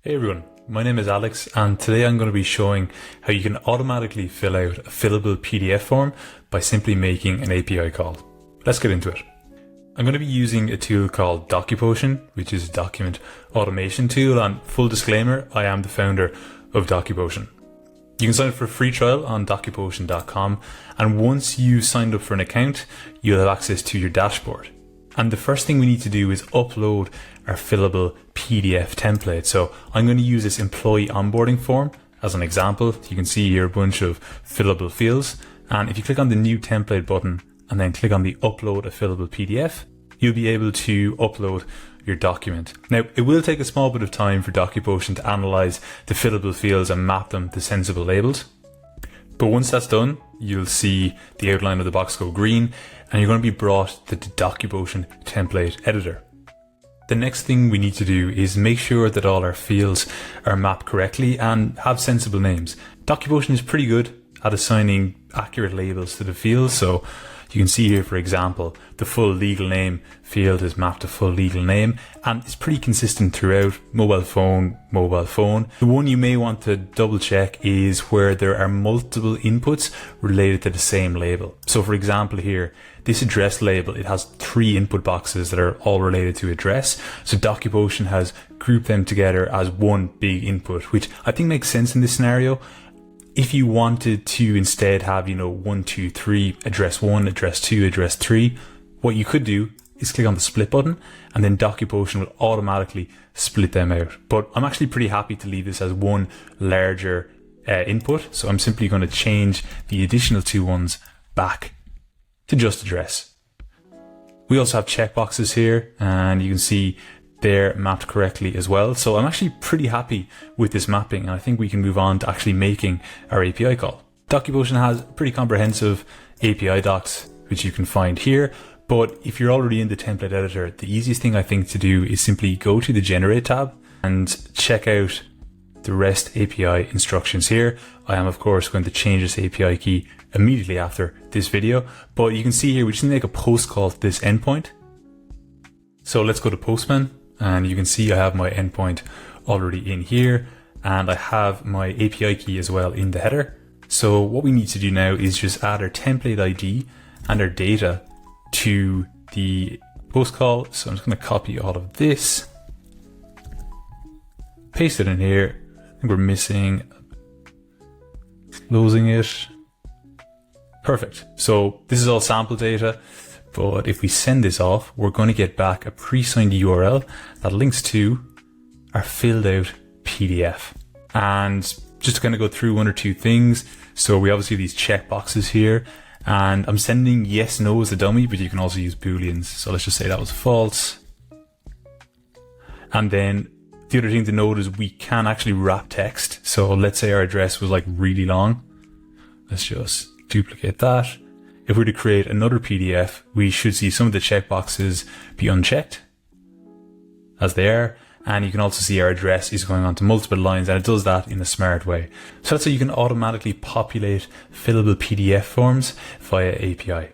Hey everyone, my name is Alex and today I'm going to be showing how you can automatically fill out a fillable PDF form by simply making an API call. Let's get into it. I'm going to be using a tool called DocuPotion, which is a document automation tool, and full disclaimer, I am the founder of DocuPotion. You can sign up for a free trial on DocuPotion.com, and once you've signed up for an account, you'll have access to your dashboard. And the first thing we need to do is upload our fillable PDF template. So I'm going to use this employee onboarding form as an example. You can see here a bunch of fillable fields. And if you click on the new template button and then click on the upload a fillable PDF, you'll be able to upload your document. Now, it will take a small bit of time for DocuPotion to analyze the fillable fields and map them to sensible labels. But once that's done, you'll see the outline of the box go green and you're going to be brought to the DocuPotion template editor. The next thing we need to do is make sure that all our fields are mapped correctly and have sensible names. DocuPotion is pretty good at assigning accurate labels to the fields. So you can see here, for example, the full legal name field is mapped to full legal name and it's pretty consistent throughout. Mobile phone, mobile phone. The one you may want to double check is where there are multiple inputs related to the same label. So for example here, this address label, it has 3 input boxes that are all related to address. So DocuPotion has grouped them together as one big input, which I think makes sense in this scenario. If you wanted to instead have, 1, 2, 3, address 1, address 2, address 3, what you could do is click on the split button and then DocuPotion will automatically split them out. But I'm actually pretty happy to leave this as one larger input. So I'm simply going to change the additional 2 ones back to just address. We also have checkboxes here and you can see they're mapped correctly as well. So I'm actually pretty happy with this mapping and I think we can move on to actually making our API call. DocuPotion has pretty comprehensive API docs, which you can find here. But if you're already in the template editor, the easiest thing I think to do is simply go to the Generate tab and check out the REST API instructions here. I am of course going to change this API key immediately after this video, but you can see here we just need to make a post call to this endpoint. So let's go to Postman. And you can see I have my endpoint already in here and I have my API key as well in the header. So what we need to do now is just add our template ID and our data to the post call. So I'm just going to copy all of this, paste it in here. I think we're missing closing it. Perfect. So this is all sample data. But if we send this off, we're going to get back a pre-signed URL that links to our filled out PDF. And just to kind of go through 1 or 2 things. So we obviously have these checkboxes here and I'm sending yes, no as a dummy, but you can also use Booleans. So let's just say that was false. And then the other thing to note is we can actually wrap text. So let's say our address was like really long. Let's just duplicate that. If we were to create another PDF, we should see some of the checkboxes be unchecked as they are. And you can also see our address is going on to multiple lines and it does that in a smart way. So that's how you can automatically populate fillable PDF forms via API.